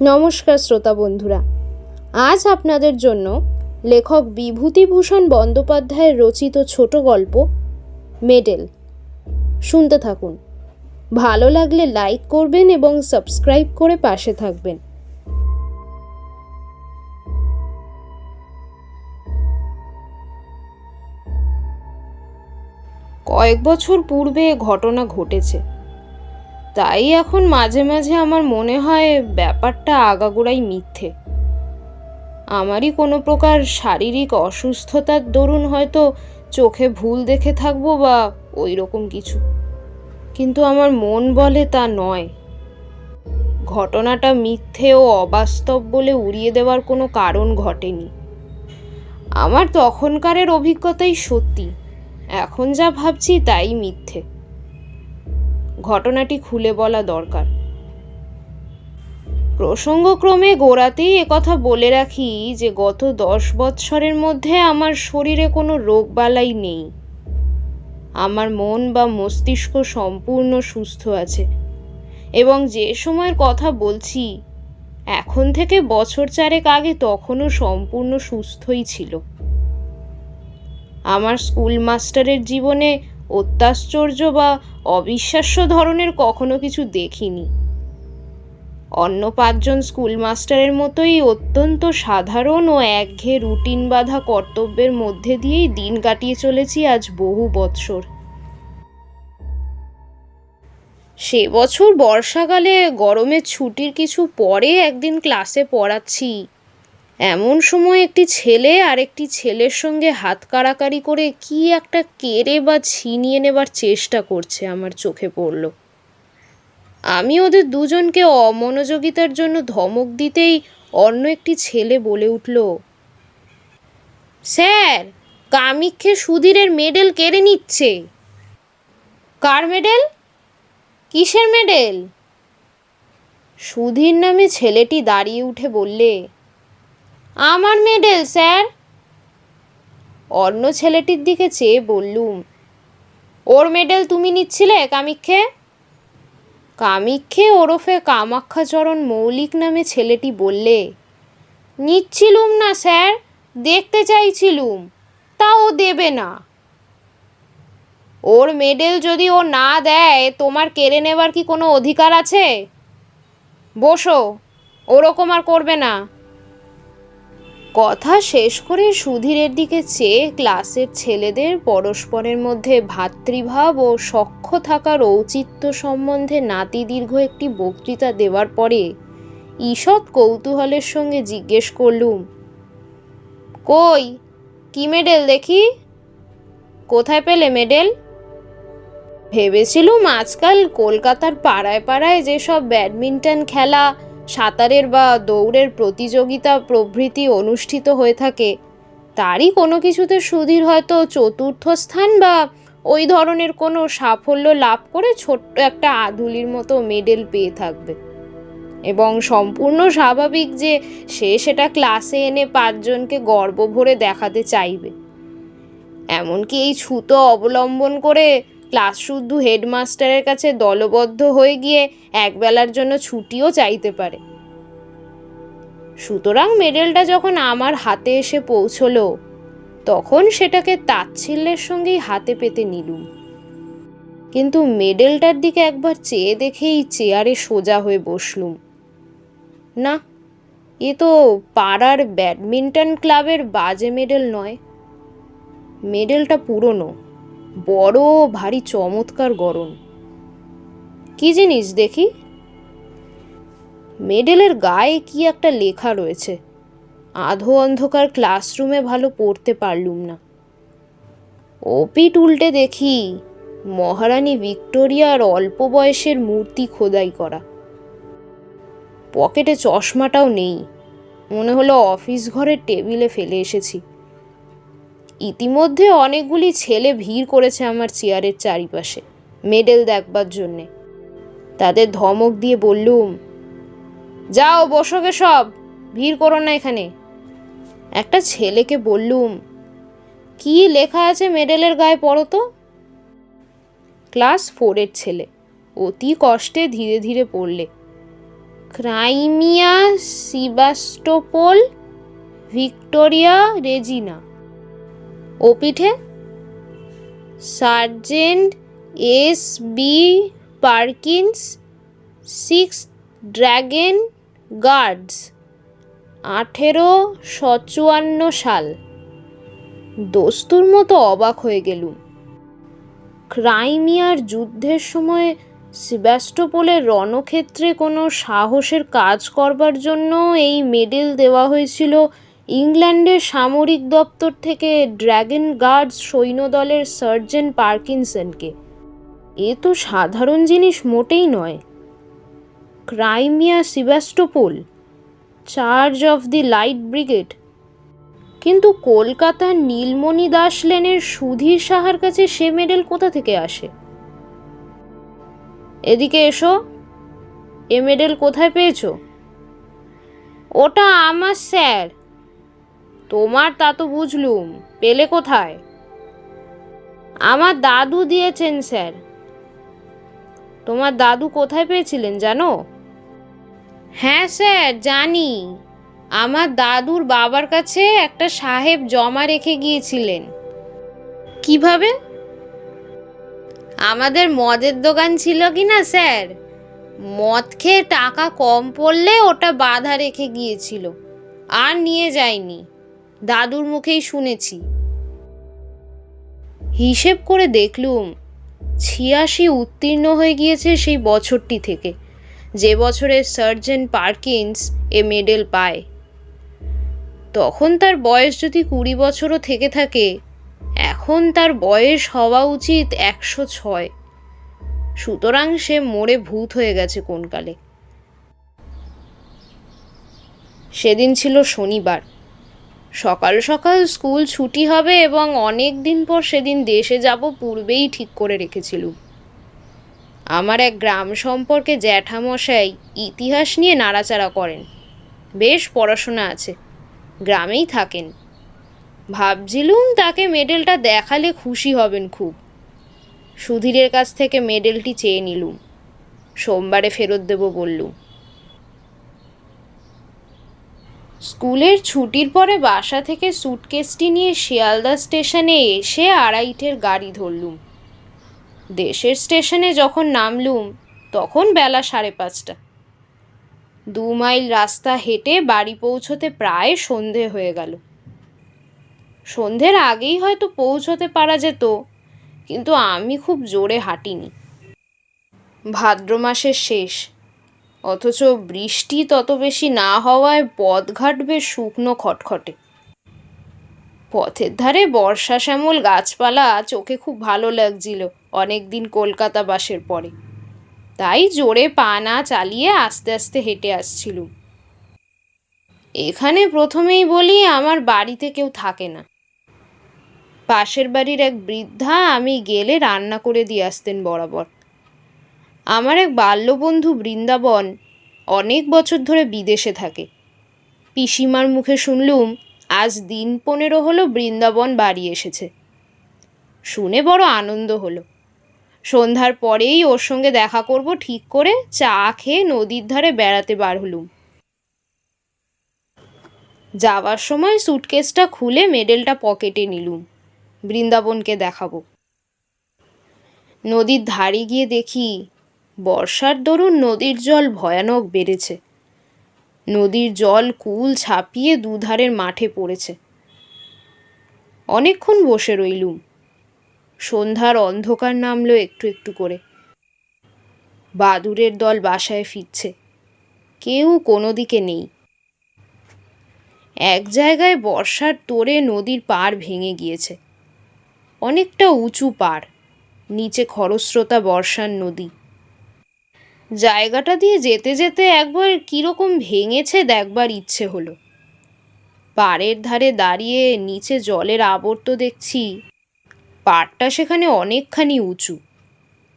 নমস্কার শ্রোতা বন্ধুরা, আজ আপনাদের জন্য লেখক বিভূতিভূষণ বন্দ্যোপাধ্যায়ের রচিত ছোট গল্প মেডেল শুনতে থাকুন। ভালো লাগলে লাইক করবেন এবং সাবস্ক্রাইব করে পাশে থাকবেন। কয়েক বছর পূর্বে ঘটনা ঘটেছে, তাই এখন মাঝে মাঝে আমার মনে হয় ব্যাপারটা আগাগোড়াই মিথ্যে। আমারই কোনো প্রকার শারীরিক অসুস্থতার দরুন হয়তো চোখে ভুল দেখে থাকবো বা ওই রকম কিছু, কিন্তু আমার মন বলে তা নয়। ঘটনাটা মিথ্যে ও অবাস্তব বলে উড়িয়ে দেওয়ার কোনো কারণ ঘটেনি। আমার তখনকারের অভিজ্ঞতাই সত্যি, এখন যা ভাবছি তাই মিথ্যে। ঘটনাটি খুলে বলা দরকার। প্রসঙ্গক্রমে গোড়াতেই একথা বলে রাখি যে গত 10 বৎসরের মধ্যে আমার শরীরে কোনো রোগবালাই নেই। আমার মন বা মস্তিষ্ক সম্পূর্ণ সুস্থ আছে এবং যে সময়ের কথা বলছি এখন থেকে বছর 4 আগে তখনও সম্পূর্ণ সুস্থই ছিল। আমার স্কুল মাস্টারের জীবনে অত্যাশ্চর্য বা অবিশ্বাস্য ধরনের কখনো কিছু দেখিনি। অন্য 5 জন স্কুল মাস্টারের মতোই অত্যন্ত সাধারণ ও একঘেয়ে রুটিন বাঁধা কর্তব্যের মধ্যে দিয়েই দিন কাটিয়ে চলেছি আজ বহু বৎসর। সে বছর বর্ষাকালে গরমের ছুটির কিছু পরে একদিন ক্লাসে পড়াচ্ছি, এমন সময় একটি ছেলে আর একটি ছেলের সঙ্গে হাত কাড়াকাড়ি করে কি একটা কেড়ে বা ছিনিয়ে নেবার চেষ্টা করছে আমার চোখে পড়ল। আমি ওদের দুজনকে অমনোযোগিতার জন্য ধমক দিতেই অন্য একটি ছেলে বলে উঠল, স্যার, কামিক্ষে সুধীরের মেডেল কেড়ে নিচ্ছে। কার মেডেল? কিসের মেডেল? সুধীর নামে ছেলেটি দাঁড়িয়ে উঠে বললে, আমার মেডেল স্যার। অন্য ছেলেটির দিকে চেয়ে বললুম, ওর মেডেল তুমি নিচ্ছিলে কামিক্ষে? কামিক্ষে ওরফে কামাক্ষাচরণ মৌলিক নামে ছেলেটি বললে, নিচ্ছিলুম না স্যার, দেখতে চাইছিলুম, তা ও দেবে না। ওর মেডেল যদি ও না দেয় তোমার কেড়ে নেবার কি কোনো অধিকার আছে? বসো, ওরকম আর করবে না। কথা শেষ করে সুধীরের দিকে চেয়ে ক্লাসের ছেলেদের পরস্পরের মধ্যে ভ্রাতৃভাব ও সখ্য থাকার ঔচিত্য সম্বন্ধে নাতিদীর্ঘ একটি বক্তৃতা দেওয়ার পরে ঈষৎ কৌতূহলের সঙ্গে জিজ্ঞেস করলুম, কই, কি মেডেল দেখি? কোথায় পেলে মেডেল? ভেবেছিলুম আজকাল কলকাতার পাড়ায় পাড়ায় যেসব ব্যাডমিন্টন খেলা, সাঁতারের বা দৌড়ের প্রতিযোগিতা প্রভৃতি অনুষ্ঠিত হয়ে থাকে তারই কোনো কিছুতে সুধীর হয়তো 4র্থ স্থান বা ওই ধরনের কোনো সাফল্য লাভ করে ছোট্ট একটা আধুলির মতো মেডেল পেয়ে থাকবে এবং সম্পূর্ণ স্বাভাবিক যে সে সেটা ক্লাসে এনে 5 জনকে গর্ব ভরে দেখাতে চাইবে। এমনকি এই ছুতো অবলম্বন করে ক্লাস শুদ্ধ হেডমাস্টারের কাছে দলবদ্ধ হয়ে গিয়ে একবেলার জন্য ছুটিও চাইতে পারে। সুতরাং মেডেলটা যখন আমার হাতে এসে পৌঁছলো তখন সেটাকে তাচ্ছিল্যের সঙ্গেই হাতে পেতে নিলুম, কিন্তু মেডেলটার দিকে একবার চেয়ে দেখেই চেয়ারে সোজা হয়ে বসলুম। না, এ তো পাড়ার ব্যাডমিন্টন ক্লাবের বাজে মেডেল নয়। মেডেলটা পুরনো, বড় ভারী চমৎকার গড়ন। কি জিনিস দেখি? মেডেলের গায়ে কি একটা লেখা রয়েছে, আধো অন্ধকার ক্লাসরুমে ভালো পড়তে পারলুম না। ওপিঠ উল্টে দেখি মহারানী ভিক্টোরিয়ার অল্প বয়সের মূর্তি খোদাই করা। পকেটে চশমাটাও নেই, মনে হলো অফিস ঘরের টেবিলে ফেলে এসেছি। ইতিমধ্যে অনেকগুলি ছেলে ভিড় করেছে আমার চেয়ারের চারিপাশে মেডেল দেখবার জন্যে। তাদের ধমক দিয়ে বললুম, যাও বসোগে সব, ভিড় করো না এখানে। একটা ছেলেকে বললুম, কি লেখা আছে মেডেলের গায়ে পড়ো তো। ক্লাস 4 ছেলে অতি কষ্টে ধীরে ধীরে পড়লে, ক্রাইমিয়া, সিবাস্টোপোল, ভিক্টোরিয়া, রেজিনা। ও পিঠে sergeant S B Perkins, 6th dragon guards, 1854 সাল। দস্তুর মতো অবাক হয়ে গেলুম। ক্রাইমিয়ার যুদ্ধের সময় সেভাস্টোপোলের রণক্ষেত্রে কোনো সাহসের কাজ করবার জন্য এই মেডেল দেওয়া হয়েছিল ইংল্যান্ডের সামরিক দপ্তর থেকে ড্র্যাগন গার্ডস সৈন্যদলের সার্জেন্ট পার্কিনসনকে। এ তো সাধারণ জিনিস মোটেই নয়। Crimea, Sevastopol, charge of the light brigade. কিন্তু কলকাতার নীলমণি দাস লেনের সুধীর সাহার কাছে সে মেডেল কোথা থেকে আসে? এদিকে এসো, এ মেডেল কোথায় পেয়েছো? ওটা আমার স্যার। তোমার তা তো বুঝলুম, পেলে কোথায়? আমার দাদু দিয়েছেন স্যার। তোমার দাদু কোথায় পেয়েছিলেন জানো? হ্যাঁ স্যার জানি, আমার দাদুর বাবার কাছে একটা সাহেব জমা রেখে গিয়েছিলেন। কিভাবে? আমাদের মদের দোকান ছিল কি না স্যার, মদ খেয়ে টাকা কম পড়লে ওটা বাঁধা রেখে গিয়েছিল, আর নিয়ে যায়নি। দাদুর মুখেই শুনেছি। হিসেব করে দেখলুম 86 উত্তীর্ণ হয়ে গিয়েছে সেই বছরটি থেকে, যে বছরে সার্জেন্ট পার্কিন্স এ মেডেল পায়। তখন তার বয়স যদি 20 বছরও থেকে থাকে, এখন তার বয়স হওয়া উচিত 106। সুতরাং সে মরে ভূত হয়ে গেছে কোনকালে। সেদিন ছিল শনিবার। সকাল সকাল স্কুল ছুটি হবে এবং অনেক দিন পর সেদিন দেশে যাব পূর্বেই ঠিক করে রেখেছিলুম। আমার এক গ্রাম সম্পর্কে জ্যাঠামশাই ইতিহাস নিয়ে নাড়াচাড়া করেন, বেশ পড়াশোনা আছে, গ্রামেই থাকেন। ভাবছিলুম তাকে মেডেলটা দেখালে খুশি হবেন খুব। সুধীরের কাছ থেকে মেডেলটি চেয়ে নিলুম, সোমবারে ফেরত দেব বললুম। স্কুলের ছুটির পরে বাসা থেকে সুটকেসটি নিয়ে শিয়ালদা স্টেশনে এসে 2:30-এর গাড়ি ধরলুম। দেশের স্টেশনে যখন নামলুম তখন বেলা 5:30। 2 মাইল রাস্তা হেঁটে বাড়ি পৌঁছতে প্রায় সন্ধে হয়ে গেল। সন্ধ্যের আগেই হয়তো পৌঁছতে পারা যেত, কিন্তু আমি খুব জোরে হাঁটিনি। ভাদ্র মাসের শেষ, অথচ বৃষ্টি তত বেশি না হওয়ায় পথঘাট বেশ শুকনো খটখটে। পথের ধারে বর্ষা শ্যামল গাছপালা চোখে খুব ভালো লাগছিল অনেকদিন কলকাতা বাসের পরে, তাই জোরে পা না চালিয়ে আস্তে আস্তে হেঁটে আসছিলুম। এখানে প্রথমেই বলি, আমার বাড়িতে কেউ থাকে না। পাশের বাড়ির এক বৃদ্ধা আমি গেলে রান্না করে দিয়ে আসতেন বরাবর। আমার এক বাল্যবন্ধু বৃন্দাবন অনেক বছর ধরে বিদেশে থাকে। পিসিমার মুখে শুনলুম আজ দিন 15 হলো বৃন্দাবন বাড়ি এসেছে। শুনে বড় আনন্দ হলো। সন্ধ্যার পরেই ওর সঙ্গে দেখা করব ঠিক করে চা খেয়ে নদীর ধারে বেড়াতে বার হলুম। যাওয়ার সময় সুটকেসটা খুলে মেডেলটা পকেটে নিলুম, বৃন্দাবনকে দেখাবো। নদীর ধারে গিয়ে দেখি বর্ষার দরুন নদীর জল ভয়ানক বেড়েছে। নদীর জল কুল ছাপিয়ে দুধারের মাঠে পড়েছে। অনেকক্ষণ বসে রইলুম। সন্ধ্যার অন্ধকার নামলো একটু একটু করে। বাদুড়ের দল বাসায় ফিরছে, কেউ কোনো দিকে নেই। এক জায়গায় বর্ষার তোড়ে নদীর পাড় ভেঙে গিয়েছে। অনেকটা উঁচু পাড়, নিচে খরস্রোতা বর্ষার নদী। জায়গাটা দিয়ে যেতে যেতে একবার কিরকম ভেঙেছে দেখবার ইচ্ছে হলো। পাড়ের ধারে দাঁড়িয়ে নিচে জলের আবর্ত দেখছি। পাড়টা সেখানে অনেকখানি উঁচু,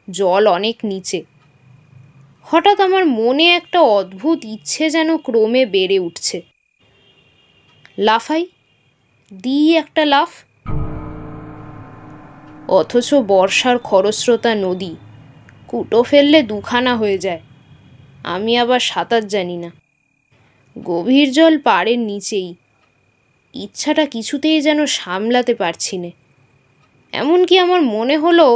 জল অনেক নিচে। হঠাৎ আমার মনে একটা অদ্ভুত ইচ্ছে যেন ক্রমে বেড়ে উঠছে। লাফাই, দিই একটা লাফ। অথচ বর্ষার খরস্রোতা নদী, কুটো ফেললে দুখানা হয়ে যায়। আমি আবার সাঁতার জানি না। গভীর জল পাড়ের নিচেই। ইচ্ছাটা কিছুতেই যেন সামলাতে পারছি না। এমনকি আমার মনে হলো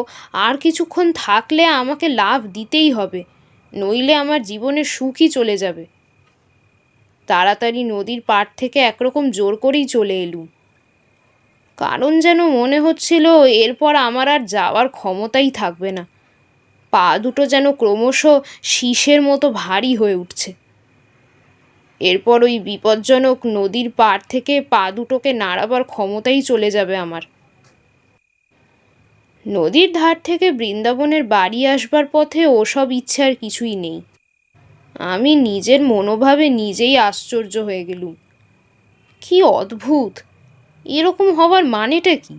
আর কিছুক্ষণ থাকলে আমাকে লাফ দিতেই হবে, নইলে আমার জীবনের সুখই চলে যাবে। তাড়াতাড়ি নদীর পাড় থেকে একরকম জোর করেই চলে এলুম, কারণ যেন মনে হচ্ছিল এরপর আমার আর যাওয়ার ক্ষমতাই থাকবে না। পা দুটো যেন ক্রমশ শীষের মতো ভারী হয়ে উঠছে। এরপর ওই বিপজ্জনক নদীর পাড় থেকে পা দুটোকে নাড়াবার ক্ষমতাই চলে যাবে আমার। নদীর ধার থেকে বৃন্দাবনের বাড়ি আসবার পথে ওসব ইচ্ছে আর কিছুই নেই। আমি নিজের মনোভাবে নিজেই আশ্চর্য হয়ে গেলুম। কি অদ্ভুত! এরকম হওয়ার মানেটা কি?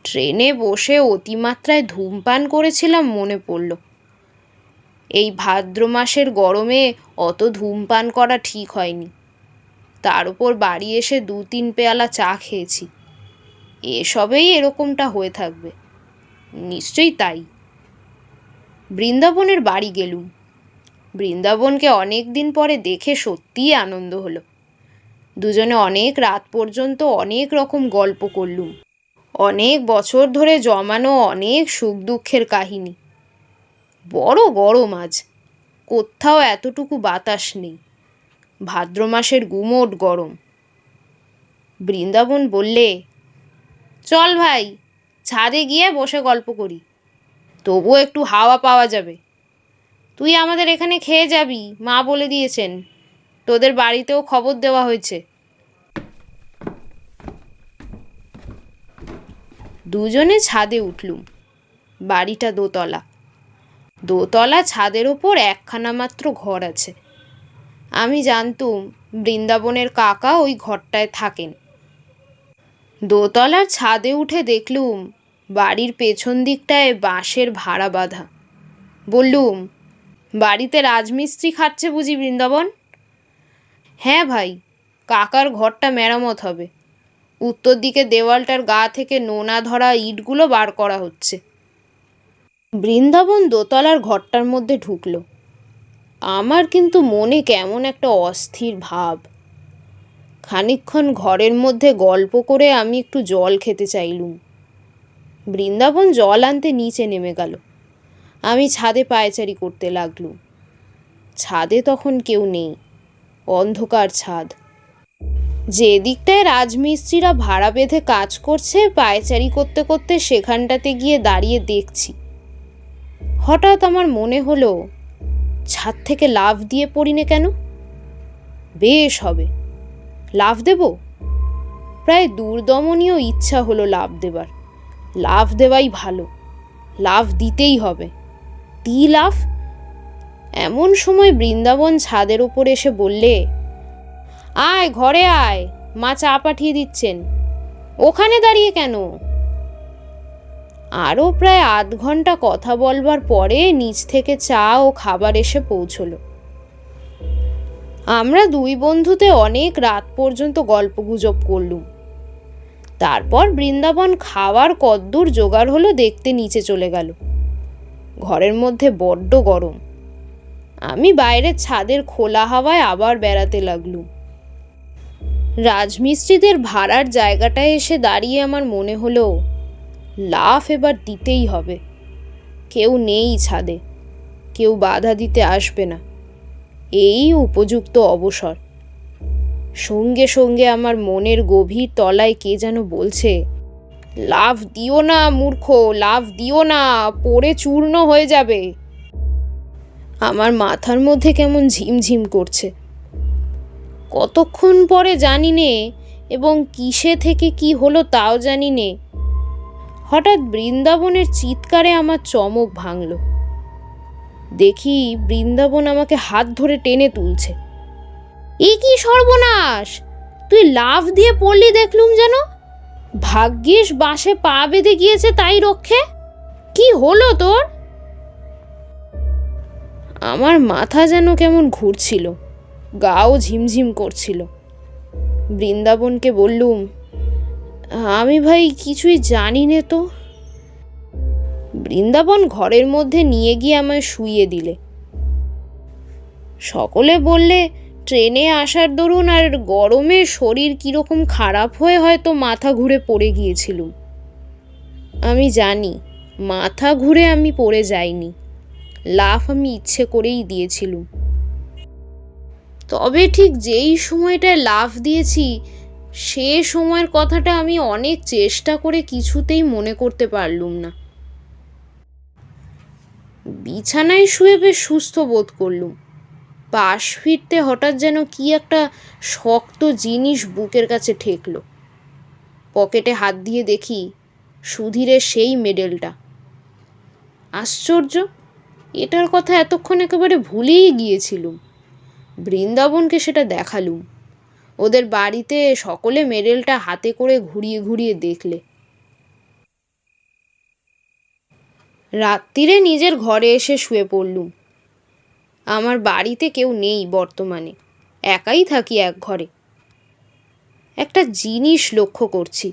ট্রেনে বসে অতিমাত্রায় ধূমপান করেছিলাম মনে পড়ল। এই ভাদ্র মাসের গরমে অত ধূমপান করা ঠিক হয়নি। তার উপর বাড়ি এসে 2-3 পেয়ালা চা খেয়েছি। এসবেই এরকমটা হয়ে থাকবে, নিশ্চয়ই তাই। বৃন্দাবনের বাড়ি গেলুম। বৃন্দাবনকে অনেক দিন পরে দেখে সত্যিই আনন্দ হলো। দুজনে অনেক রাত পর্যন্ত অনেক রকম গল্প করলুম। অনেক বছর ধরে জমানো অনেক সুখ দুঃখের কাহিনী। বড় গরম আজ, কোথাও এতটুকু বাতাস নেই। ভাদ্র মাসের গুমোট গরম। বৃন্দাবন বললে, চল ভাই, ছাদে গিয়ে বসে গল্প করি, তবুও একটু হাওয়া পাওয়া যাবে। তুই আমাদের এখানে খেয়ে যাবি, মা বলে দিয়েছেন। তোদের বাড়িতেও খবর দেওয়া হয়েছে। দুজনে ছাদে উঠলুম। বাড়িটা দোতলা। দোতলা ছাদের ওপর একখানা মাত্র ঘর আছে। আমি জানতুম বৃন্দাবনের কাকা ওই ঘরটায় থাকেন। দোতলার ছাদে উঠে দেখলুম বাড়ির পেছন দিকটায় বাঁশের ভাড়া বাঁধা। বললুম, বাড়িতে রাজমিস্ত্রি খাচ্ছে বুঝি বৃন্দাবন? হ্যাঁ ভাই, কাকার ঘরটা মেরামত হবে। উত্তর দিকে দেওয়ালটার গা থেকে নোনা ধরা ইটগুলো বার করা হচ্ছে। বৃন্দাবন দোতলার ঘরটার মধ্যে ঢুকলো। আমার কিন্তু মনে কেমন একটা অস্থির ভাব। খানিকক্ষণ ঘরের মধ্যে গল্প করে আমি একটু জল খেতে চাইলুম। বৃন্দাবন জল আনতে নিচে নেমে গেল। আমি ছাদে পায়চারি করতে লাগলুম। ছাদে তখন কেউ নেই, অন্ধকার ছাদ। যে দিকটায় রাজমিস্ত্রিরা ভাড়া বেঁধে কাজ করছে, পায়চারি করতে করতে সেখানটাতে গিয়ে দাঁড়িয়ে দেখছি। হঠাৎ আমার মনে হলো, ছাদ থেকে লাফ দিয়ে পড়ি না কেন? বেশ হবে, লাফ দেব। প্রায় দুর্দমনীয় ইচ্ছা হলো লাফ দেবার। লাফ দেওয়াই ভালো, লাফ দিতেই হবে। লাফ। এমন সময় বৃন্দাবন ছাদের ওপর এসে বললে, আয় ঘরে আয়, মা চা পাঠিয়ে দিচ্ছেন। ওখানে দাঁড়িয়ে কেন? আরও প্রায় 8 ঘন্টা কথা বলবার পরে নিচ থেকে চা ও খাবার এসে পৌঁছলো। আমরা 2 বন্ধুতে অনেক রাত পর্যন্ত গল্পগুজব করলুম। তারপর বৃন্দাবন খাওয়ার কদ্দূর জোগাড় হলো দেখতে নিচে চলে গেল। ঘরের মধ্যে বড্ড গরম। আমি বাইরের ছাদের খোলা হাওয়ায় আবার বেড়াতে লাগলুম। রাজমিস্ত্রিদের ভাড়ার জায়গাটায় এসে দাঁড়িয়ে আমার মনে হলো, লাফ এবার দিতেই হবে। কেউ নেই ছাদে, কেউ বাধা দিতে আসবে না। এই উপযুক্ত অবসর। সঙ্গে সঙ্গে আমার মনের গভীর তলায় কে যেন বলছে, লাফ দিও না মূর্খ, লাফ দিও না, পড়ে চূর্ণ হয়ে যাবে। আমার মাথার মধ্যে কেমন ঝিমঝিম করছে। কতক্ষণ পরে জানি নে, এবং কিসে থেকে কি হলো তাও জানি নে। হঠাৎ বৃন্দাবনের চিৎকারে আমার চমক ভাঙল। দেখি বৃন্দাবন আমাকে হাত ধরে টেনে তুলছে। এ কি সর্বনাশ! তুই লাফ দিয়ে পড়লি দেখলুম যেন। ভাগ্যিস বাঁশে পা বেঁধে গিয়েছে তাই রক্ষে। কি হলো তোর? আমার মাথা যেন কেমন ঘুরছিল, গাও ঝিমঝিম করছিল। বৃন্দাবনকে বললুম, আমি ভাই কিছুই জানি নে তো। বৃন্দাবন ঘরের মধ্যে নিয়ে গিয়ে আমায় শুইয়ে দিলে। সকলে বললে ট্রেনে আসার দরুন আর গরমে শরীর কীরকম খারাপ হয়ে হয়তো মাথা ঘুরে পড়ে গিয়েছিলুম। আমি জানি মাথা ঘুরে আমি পড়ে যাইনি, লাফ আমি ইচ্ছে করেই দিয়েছিলুম। তবে ঠিক যেই সময়টায় লাফ দিয়েছি সে সময়ের কথাটা আমি অনেক চেষ্টা করে কিছুতেই মনে করতে পারলুম না। বিছানায় শুয়ে বেশ সুস্থ বোধ করলুম। পাশ ফিরতে হঠাৎ যেন কি একটা শক্ত জিনিস বুকের কাছে ঠেকল। পকেটে হাত দিয়ে দেখি সুধীরের সেই মেডেলটা। আশ্চর্য, এটার কথা এতক্ষণ একেবারে ভুলেই গিয়েছিলুম। বৃন্দাবনকে সেটা দেখালুম। ওদের বাড়িতে সকলে মেডেলটা হাতে করে ঘুরিয়ে ঘুরিয়ে দেখলে। রাত্রিরে নিজের ঘরে এসে শুয়ে পড়লুম। আমার বাড়িতে কেউ নেই বর্তমানে, একাই থাকি এক ঘরে। একটা জিনিস লক্ষ্য করছি,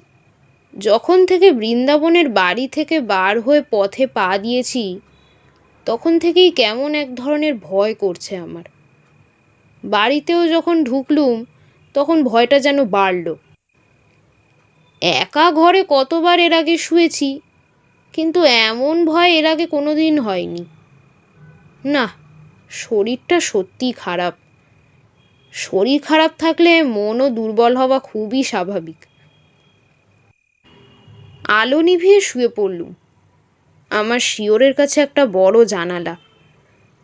যখন থেকে বৃন্দাবনের বাড়ি থেকে বার হয়ে পথে পা দিয়েছি তখন থেকেই কেমন এক ধরনের ভয় করছে আমার। বাড়িতেও যখন ঢুকলুম তখন ভয়টা যেন বাড়ল। একা ঘরে কতবার এর আগে শুয়েছি, কিন্তু এমন ভয় এর আগে কোনোদিন হয়নি। না, শরীরটা সত্যিই খারাপ। শরীর খারাপ থাকলে মনও দুর্বল হওয়া খুবই স্বাভাবিক। আলো নিভিয়ে শুয়ে পড়লুম। আমার শিয়রের কাছে একটা বড় জানালা।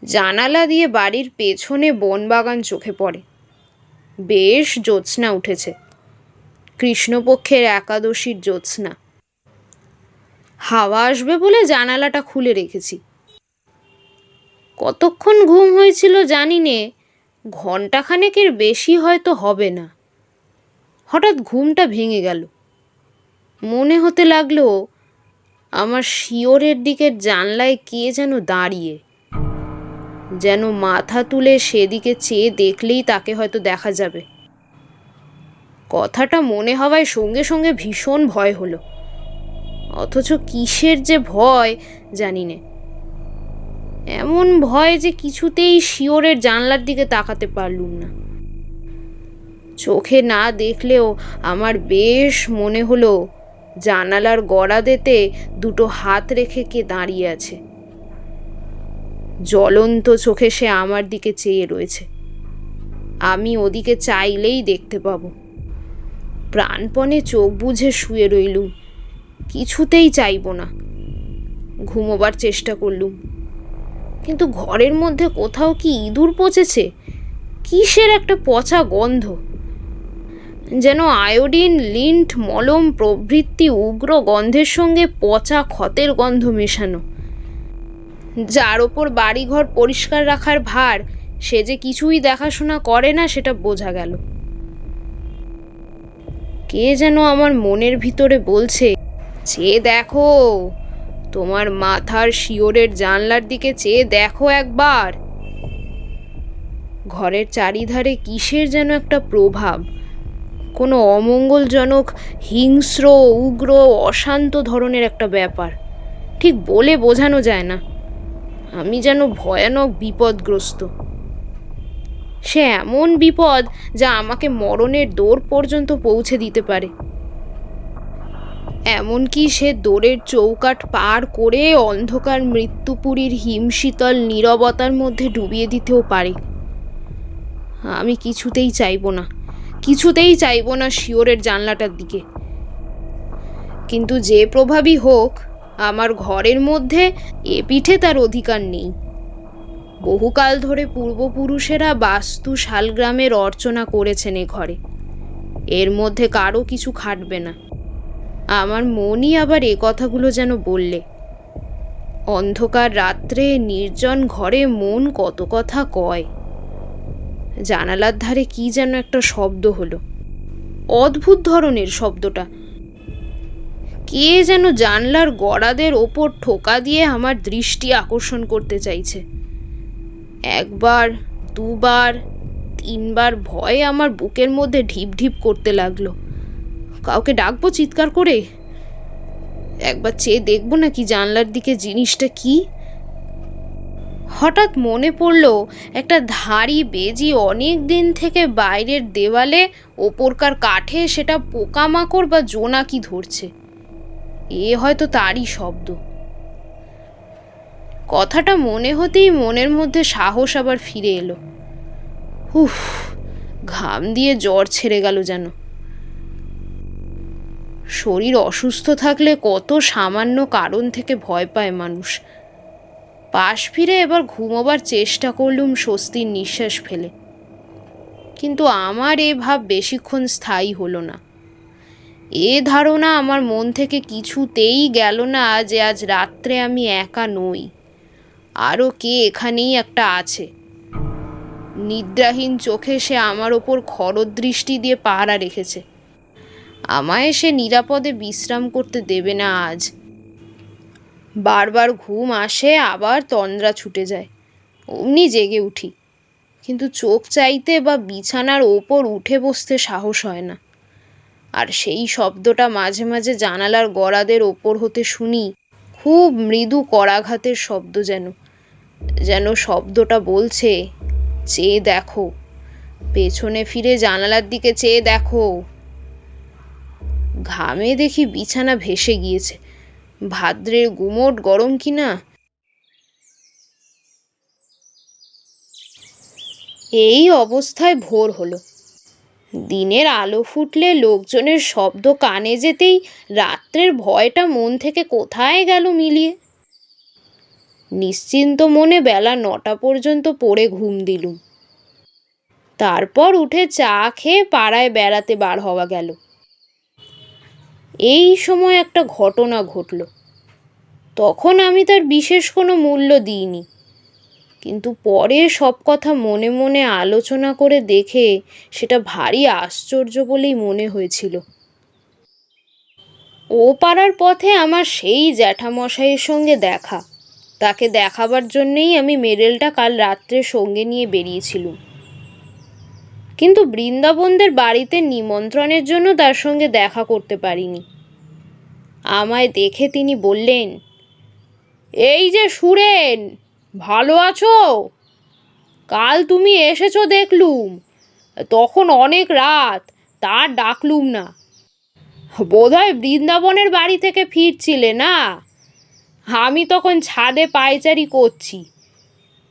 জানালা দিয়ে বাড়ির পেছনে বনবাগান চোখে পড়ে। বেশ জ্যোৎস্না উঠেছে, কৃষ্ণপক্ষের একাদশীর জ্যোৎস্না। হাওয়া আসবে বলে জানালাটা খুলে রেখেছি। কতক্ষণ ঘুম হয়েছিল জানি নে, ঘণ্টাখানেকের বেশি হয়তো হবে না। হঠাৎ ঘুমটা ভেঙে গেল। মনে হতে লাগলো আমার শিয়রের দিকের জানলায় কে যেন দাঁড়িয়ে, যেন মাথা তুলে সেদিকে চেয়ে দেখলেই তাকে হয়তো দেখা যাবে। কথাটা মনে হওয়ায় সঙ্গে সঙ্গে ভীষণ ভয় হলো, অথচ কিসের যে ভয় জানি নে। এমন ভয় যে কিছুতেই শিয়রের জানলার দিকে তাকাতে পারলুম না। চোখে না দেখলেও আমার বেশ মনে হলো জানালার গড়াদেতে দুটো হাত রেখে কে দাঁড়িয়ে আছে। জ্বলন্ত চোখে সে আমার দিকে চেয়ে রয়েছে। আমি ওদিকে চাইলেই দেখতে পাবো। প্রাণপণে চোখ বুজে শুয়ে রইলুম, কিছুতেই চাইব না। ঘুমোবার চেষ্টা করলুম, কিন্তু ঘরের মধ্যে কোথাও কি ইঁদুর পচেছে, কিসের একটা পচা গন্ধ, যেন আয়োডিন, লিন্ট, মলম প্রভৃতি উগ্র গন্ধের সঙ্গে পচা ক্ষতের গন্ধ মেশানো। যার ওপর বাড়িঘর পরিষ্কার রাখার ভার, সে যে কিছুই দেখাশোনা করে না সেটা বোঝা গেল। কে যেন আমার মনের ভিতরে বলছে, চেয়ে দেখো, তোমার মাথার শিয়রের জানলার দিকে চেয়ে দেখো একবার। ঘরের চারিধারে কিসের যেন একটা প্রভাব, কোনো অমঙ্গলজনক, হিংস্র, উগ্র, অশান্ত ধরনের একটা ব্যাপার। ঠিক বলে বোঝানো যায় না। আমি যেন ভয়ানক বিপদগ্রস্ত। সে এমন বিপদ যা আমাকে মরণের দোর পর্যন্ত পৌঁছে দিতে পারে। এমনকি সে দোরের চৌকাঠ পার করে অন্ধকার মৃত্যুপুরীর হিমশীতল নীরবতার মধ্যে ডুবিয়ে দিতেও পারে। আমি কিছুতেই চাইব না শিয়রের জানলাটার দিকে। কিন্তু যে প্রভাবই হোক, আমার ঘরের মধ্যে এ পিঠে তার অধিকার নেই। বহুকাল ধরে পূর্বপুরুষেরা বাস্তু শালগ্রামের অর্চনা করেছেন এ ঘরে, এর মধ্যে কারো কিছু খাটবে না। আমার মনই আবার এ কথাগুলো যেন বললে। অন্ধকার রাত্রে নির্জন ঘরে মন কত কথা কয়। জানালার ধারে কি যেন একটা শব্দ হলো, অদ্ভুত ধরনের শব্দটা। কে যেন জানলার গড়াদের ওপর ঠোকা দিয়ে আমার দৃষ্টি আকর্ষণ করতে চাইছে। একবার, দুবার, তিনবার ভয়ে আমার বুকের মধ্যে ঢিপ ঢিপ করতে লাগলো। কাউকে ডাকবো চিৎকার করে? একবার চেয়ে দেখবো নাকি জানলার দিকে জিনিসটা কি? হঠাৎ মনে পড়ল একটা ধাড়ি বেজি অনেক দিন থেকে বাইরের দেওয়ালে ওপরকার কাঠে সেটা পোকামাকড় বা জোনাকি ধরছে। এ হয়তো তারই শব্দ। কথাটা মনে হতেই মনের মধ্যে সাহস আবার ফিরে এলো। উফ, ঘাম দিয়ে জ্বর ছেড়ে গেল যেন। শরীর অসুস্থ থাকলে কত সামান্য কারণ থেকে ভয় পায় মানুষ। পাশ ফিরে এবার ঘুমোবার চেষ্টা করলুম স্বস্তির নিঃশ্বাস ফেলে। কিন্তু আমার এ ভাব বেশিক্ষণ স্থায়ী হলো না। এ ধারণা আমার মন থেকে কিছুতেই গেল না যে আজ রাত্রে আমি একা নই, আরও কে এখানেই একটা আছে। নিদ্রাহীন চোখে সে আমার ওপর খরদৃষ্টি দিয়ে পাহারা রেখেছে। আমায় সে নিরাপদে বিশ্রাম করতে দেবে না আজ। বারবার ঘুম আসে, আবার তন্দ্রা ছুটে যায়, অমনি জেগে উঠি। কিন্তু চোখ চাইতে বা বিছানার ওপর উঠে বসতে সাহস হয় না। আর সেই শব্দটা মাঝে মাঝে জানালার গরাদের ওপর হতে শুনি, খুব মৃদু করাঘাতের শব্দ, যেন শব্দটা বলছে, চেয়ে দেখো, পেছনে ফিরে জানালার দিকে চেয়ে দেখো। ঘামে দেখি বিছানা ভেসে গিয়েছে। ভাদ্রের গুমোট গরম কিনা। এই অবস্থায় ভোর হলো। দিনের আলো ফুটলে লোকজনের শব্দ কানে যেতেই রাত্রের ভয়টা মন থেকে কোথায় গেল মিলিয়ে। নিশ্চিন্ত মনে বেলা 9টা পর্যন্ত পড়ে ঘুম দিলুম। তারপর উঠে চা খেয়ে পাড়ায় বেড়াতে বার হওয়া গেল। এই সময় একটা ঘটনা ঘটল। তখন আমি তার বিশেষ কোনো মূল্য দিইনি, কিন্তু পরে সব কথা মনে মনে আলোচনা করে দেখে সেটা ভারী আশ্চর্য বলেই মনে হয়েছিল। ও পাড়ার পথে আমার সেই জ্যাঠামশাইয়ের সঙ্গে দেখা। তাকে দেখাবার জন্যেই আমি মেডেলটা কাল রাত্রে সঙ্গে নিয়ে বেরিয়েছিলুম। কিন্তু বৃন্দাবনদের বাড়িতে নিমন্ত্রণের জন্য তার সঙ্গে দেখা করতে পারিনি। আমায় দেখে তিনি বললেন, এই যে সুরেন, ভালো আছো? কাল তুমি এসেছো দেখলুম, তখন অনেক রাত, তার ডাকলুম না। বোধহয় বৃন্দাবনের বাড়ি থেকে ফিরছিলে না? আমি তখন ছাদে পায়চারি করছি।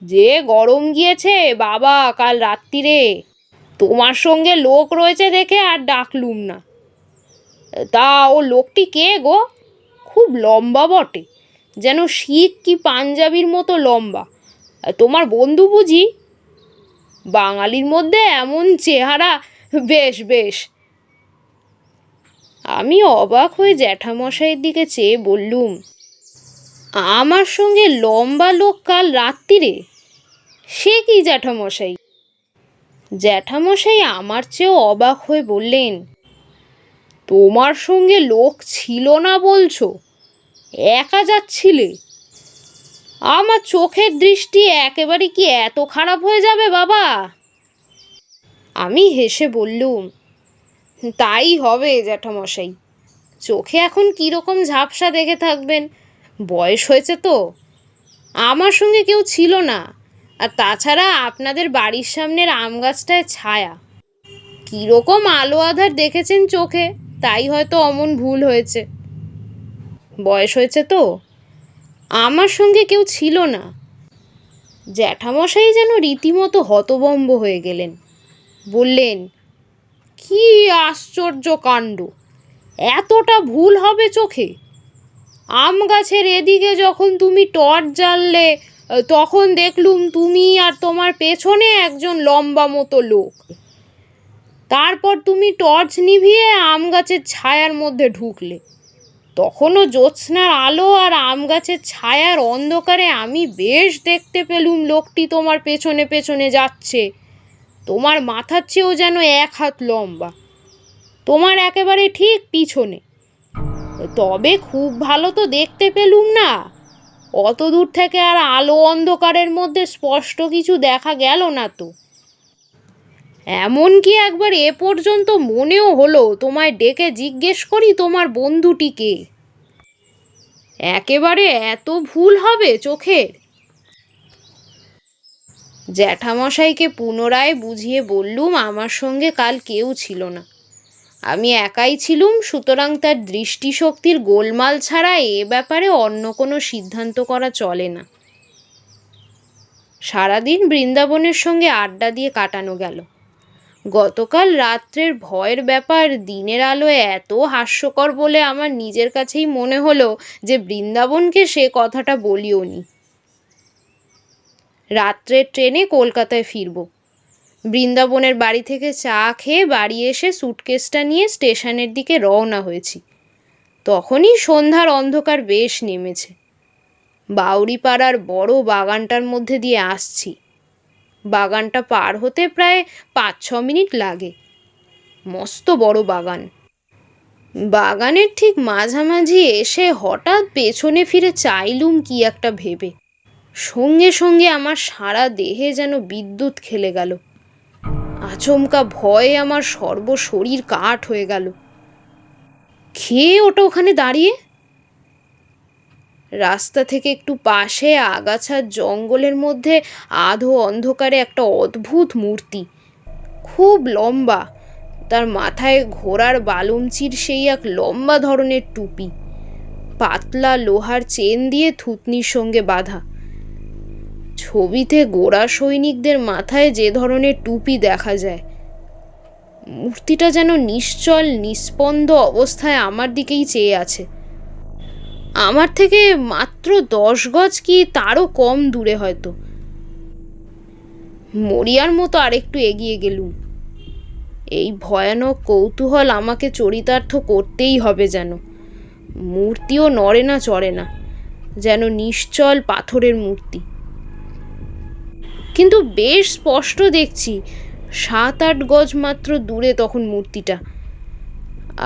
যে গরম গিয়েছে বাবা কাল রাত্রিরে, তোমার সঙ্গে লোক রয়েছে দেখে আর ডাকলুম না। তা ও লোকটি কে গো? খুব লম্বা বটে, যেন শিখ কি পাঞ্জাবির মতো লম্বা। তোমার বন্ধু বুঝি? বাঙালির মধ্যে এমন চেহারা, বেশ বেশ। আমি অবাক হয়ে জ্যাঠামশাইয়ের দিকে চেয়ে বললুম, আমার সঙ্গে লম্বা লোক কাল রাত্রিরে? সে কি জ্যাঠামশাই? জ্যাঠামশাই আমার চেয়েও অবাক হয়ে বললেন, তোমার সঙ্গে লোক ছিল না বলছো? একা যাচ্ছিলে? আমার চোখের দৃষ্টি একেবারে কি এত খারাপ হয়ে যাবে বাবা? আমি হেসে বললুম, তাই হবে জ্যাঠামশাই। চোখে এখন কীরকম ঝাপসা দেখে থাকবেন, বয়স হয়েছে তো। আমার সঙ্গে কেউ ছিল না, আর তাছাড়া আপনাদের বাড়ির সামনের আম গাছটায় ছায়া, কীরকম আলো আঁধার দেখেছেন চোখে, তাই হয়তো অমন ভুল হয়েছে। বয়স হয়েছে তো, আমার সঙ্গে কেউ ছিল না। জ্যাঠামশাই যেন রীতিমতো হতভম্ব হয়ে গেলেন। বললেন, কি আশ্চর্য কাণ্ড, এতটা ভুল হবে চোখে? আম গাছের এদিকে যখন তুমি টর্চ জ্বাললে, তখন দেখলুম তুমি আর তোমার পেছনে একজন লম্বা মতো লোক। তারপর তুমি টর্চ নিভিয়ে আম গাছের ছায়ার মধ্যে ঢুকলে। তখনও জ্যোৎস্নার আলো আর আম গাছের ছায়ার অন্ধকারে আমি বেশ দেখতে পেলুম লোকটি তোমার পেছনে পেছনে যাচ্ছে। তোমার মাথার চেয়েও যেন 1 হাত লম্বা, তোমার একেবারে ঠিক পিছনে। তবে খুব ভালো তো দেখতে পেলুম না, অত দূর থেকে আর আলো অন্ধকারের মধ্যে স্পষ্ট কিছু দেখা গেল না তো। এমনকি একবার এ পর্যন্ত মনেও হলো তোমায় ডেকে জিজ্ঞেস করি তোমার বন্ধুটিকে। একেবারে এত ভুল হবে চোখের? জ্যাঠামশাইকে পুনরায় বুঝিয়ে বললুম আমার সঙ্গে কাল কেউ ছিল না, আমি একাই ছিলুম, সুতরাং তার দৃষ্টিশক্তির গোলমাল ছাড়া এ ব্যাপারে অন্য কোনো সিদ্ধান্ত করা চলে না। সারাদিন বৃন্দাবনের সঙ্গে আড্ডা দিয়ে কাটানো গেল। গতকাল রাত্রের ভয়ের ব্যাপার দিনের আলোয় এত হাস্যকর বলে আমার নিজের কাছেই মনে হলো যে বৃন্দাবনকে সে কথাটা বলিও নি। রাত্রের ট্রেনে কলকাতায় ফিরব। বৃন্দাবনের বাড়ি থেকে চা খেয়ে বাড়ি এসে সুটকেসটা নিয়ে স্টেশনের দিকে রওনা হয়েছি। তখনই সন্ধ্যার অন্ধকার বেশ নেমেছে। বাউরিপাড়ার বড় বাগানটার মধ্যে দিয়ে আসছি। বাগানটা পার হতে প্রায় 5-6 মিনিট লাগে। মস্ত বড় বাগান। বাগানের ঠিক মাঝামাঝি এসে হঠাৎ পেছনে ফিরে চাইলুম কি একটা ভেবে। সঙ্গে সঙ্গে আমার সারা দেহে যেন বিদ্যুৎ খেলে গেল। আচমকা ভয়ে আমার সর্বশরীর কাঠ হয়ে গেল। খেয়ে ওটা ওখানে দাঁড়িয়ে। রাস্তা থেকে একটু পাশে আগাছার জঙ্গলের মধ্যে আধো অন্ধকারে একটা অদ্ভুত মূর্তি, খুব লম্বা, তার মাথায় ঘোড়ার বালুমচির সেই এক লম্বা ধরনের টুপি, পাতলা লোহার চেন দিয়ে থুতনির সঙ্গে বাঁধা। ছবিতে গোরা সৈনিকদের মাথায় যে ধরনের টুপি দেখা যায়। মূর্তিটা যেন নিশ্চল নিস্পন্দ অবস্থায় আমার দিকেই চেয়ে আছে। আমার থেকে মাত্র 10 গজ কি তারও কম দূরে হয়তো। মরিয়ার মতো আরেকটু এগিয়ে গেলুম। এই ভয়ানক কৌতূহল আমাকে চরিতার্থ করতেই হবে যেন। মূর্তিও নড়ে না চড়ে না, যেন নিশ্চল পাথরের মূর্তি। কিন্তু বেশ স্পষ্ট দেখছি 7-8 গজ মাত্র দূরে তখন মূর্তিটা।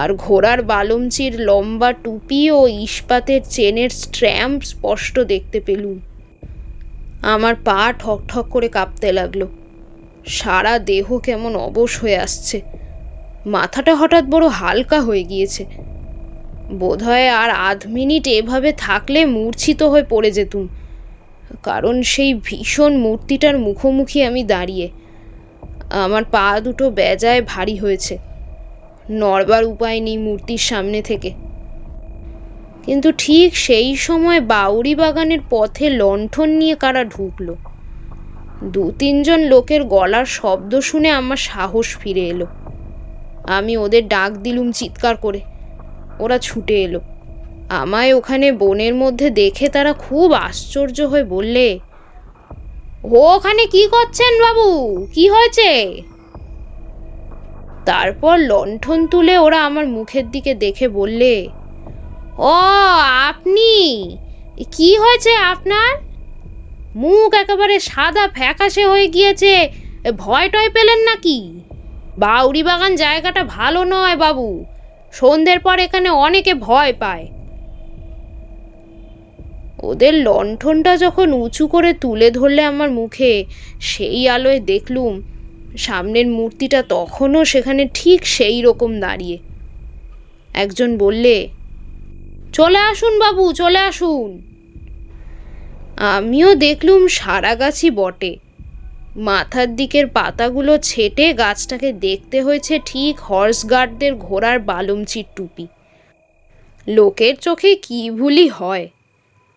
আর ঘোড়ার বালমচির লম্বা টুপি ও ইস্পাতের চেনের স্ট্র্যাম্প স্পষ্ট দেখতে পেলুম। আমার পা ঠক ঠক করে কাঁপতে লাগলো। সারা দেহ কেমন অবশ হয়ে আসছে। মাথাটা হঠাৎ বড় হালকা হয়ে গিয়েছে। বোধহয় আর আধ মিনিট এভাবে থাকলে মূর্ছিত হয়ে পড়ে যেতুম, কারণ সেই ভীষণ মূর্তিটার মুখোমুখি আমি দাঁড়িয়ে। আমার পা দুটো বেজায় ভারী হয়েছে। নড়বার উপায় নেই মূর্তির সামনে থেকে। কিন্তু ঠিক সেই সময় বাউরি বাগানের পথে লণ্ঠন নিয়ে কারা ঢুকলো। 2-3 জন লোকের গলার শব্দ শুনে আমার সাহস ফিরে এলো। আমি ওদের ডাক দিলুম চিৎকার করে। ওরা ছুটে এলো। আমায় ওখানে বনের মধ্যে দেখে তারা খুব আশ্চর্য হয়ে বললে, ওখানে কি করছেন বাবু, কি হয়েছে? তারপর লণ্ঠন তুলে ওরা আমার মুখের দিকে দেখে বললে, ও আপনি, কি হয়েছে আপনার? মুখ একেবারে সাদা ফ্যাকাশে হয়ে গিয়েছে, ভয় টয় পেলেন নাকি? বাউরি বাগান জায়গাটা ভালো নয় বাবু, সন্ধ্যের পর এখানে অনেকে ভয় পায়। ওদের লণ্ঠনটা যখন উঁচু করে তুলে ধরলে আমার মুখে, সেই আলোয় দেখলুম সামনের মূর্তিটা তখনও সেখানে ঠিক সেই রকম দাঁড়িয়ে। একজন বললে, চলে আসুন বাবু, চলে আসুন। আমিও দেখলুম সারাগাছি বটে। মাথার দিকের পাতাগুলো ছেটে গাছটাকে দেখতে হয়েছে ঠিক হর্স গার্ডদের ঘোড়ার বালুমচির টুপি। লোকের চোখে কি ভুলই হয়।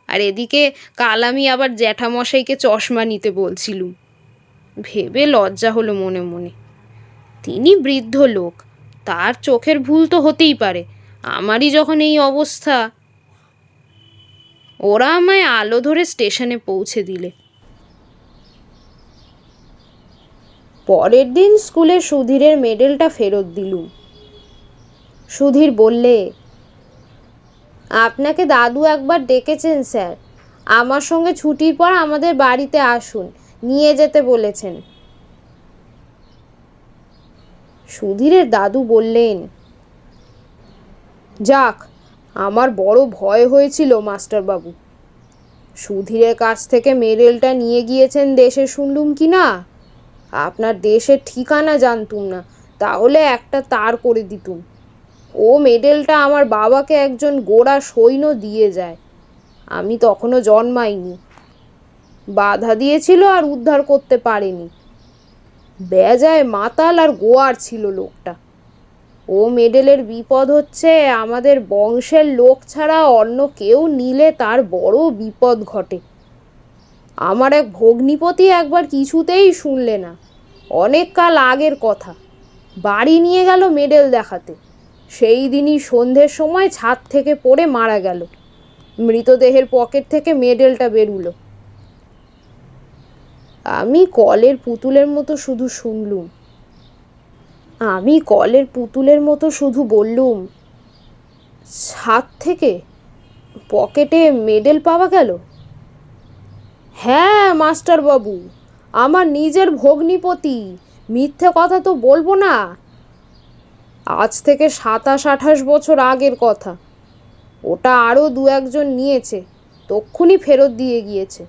আর এদিকে কাল আমি আবার জ্যাঠামশাইকে চশমা নিতে বলছিলুম। ভেবে লজ্জা হলো মনে মনে। তিনি বৃদ্ধ লোক, তার চোখের ভুল তো হতেই পারে, আমারই যখন এই অবস্থা। ওরা আমায় আলো ধরে স্টেশনে পৌঁছে দিলে। পরের দিন স্কুলে সুধীরের মেডেলটা ফেরত দিলুম। সুধীর বললে, আপনাকে দাদু একবার ডেকেছেন স্যার, আমার সঙ্গে ছুটির পর আমাদের বাড়িতে আসুন, নিয়ে যেতে বলেছেন। সুধীরের দাদু বললেন, যাক, আমার বড় ভয় হয়েছিল মাস্টারবাবু। সুধীরের কাছ থেকে মেডেলটা নিয়ে গিয়েছেন দেশে শুনলুম কি না। আপনার দেশের ঠিকানা জানতুম না, তাহলে একটা তার করে দিতুম। ও মেডেলটা আমার বাবাকে একজন গোরা সৈন্য দিয়ে যায়, আমি তখনও জন্মাইনি। বাধা দিয়েছিল আর উদ্ধার করতে পারেনি। বেজায় মাতাল আর গোয়ার ছিল লোকটা। ও মেডেলের বিপদ হচ্ছে আমাদের বংশের লোক ছাড়া অন্য কেউ নিলে তার বড় বিপদ ঘটে। আমার এক ভগ্নিপতি একবার কিছুতেই শুনলে না। অনেক কাল আগের কথা, বাড়ি নিয়ে গেল মেডেল দেখাতে। সেই দিনই সন্ধ্যের সময় ছাদ থেকে পড়ে মারা গেল। মৃতদেহের পকেট থেকে মেডেলটা বেরুলো। আমি কলের পুতুলের মতো শুধু বললুম, ছাদ থেকে পকেটে মেডেল পাওয়া গেল? হ্যাঁ মাস্টারবাবু, আমার নিজের ভগ্নিপতি, মিথ্যে কথা তো বলবো না। আজ থেকে 27-28 বছর আগের কথা। ওটা আরও 2-1 জন নিয়েছে, তক্ষুনি ফেরত দিয়ে গিয়েছে।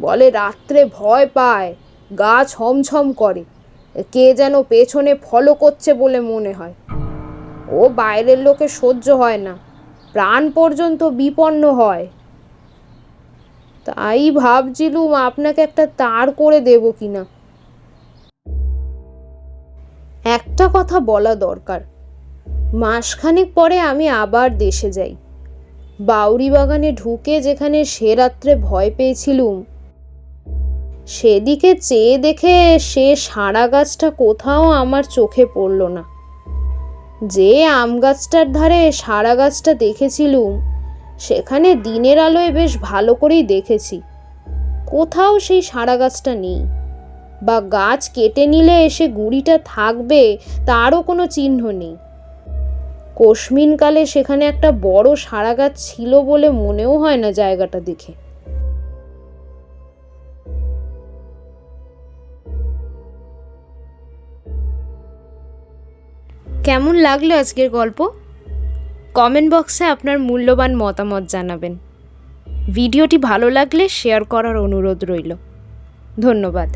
বলে রাত্রে ভয় পায়, গা ছমছম করে, কে যেন পেছনে ফলো করছে বলে মনে হয়। ও বাইরের লোকে সহ্য হয় না, প্রাণ পর্যন্ত বিপন্ন হয়। তাই ভাবছিলুম আপনাকে একটা তার করে দেব কিনা। একটা কথা বলা দরকার। মাসখানেক পরে আমি আবার দেশে যাই। বাউরি বাগানে ঢুকে যেখানে সে রাত্রে ভয় পেয়েছিলুম, সেদিকে চেয়ে দেখে সে সারা গাছটা কোথাও আমার চোখে পড়ল না। যে আম গাছটার ধারে সারা গাছটা দেখেছিলুম, সেখানে দিনের আলোয় বেশ ভালো করেই দেখেছি, কোথাও সেই সারা গাছটা নেই। বা গাছ কেটে নিলে এসে গুঁড়িটা থাকবে তারও কোনো চিহ্ন নেই। কোশমিনকালে সেখানে একটা বড় সারা গাছ ছিল বলে মনেও হয় না জায়গাটা দেখে। কেমন লাগলো আজকের গল্প? কমেন্ট বক্সে আপনার মূল্যবান মতামত জানাবেন। ভিডিওটি ভালো লাগলে শেয়ার করার অনুরোধ রইল। ধন্যবাদ।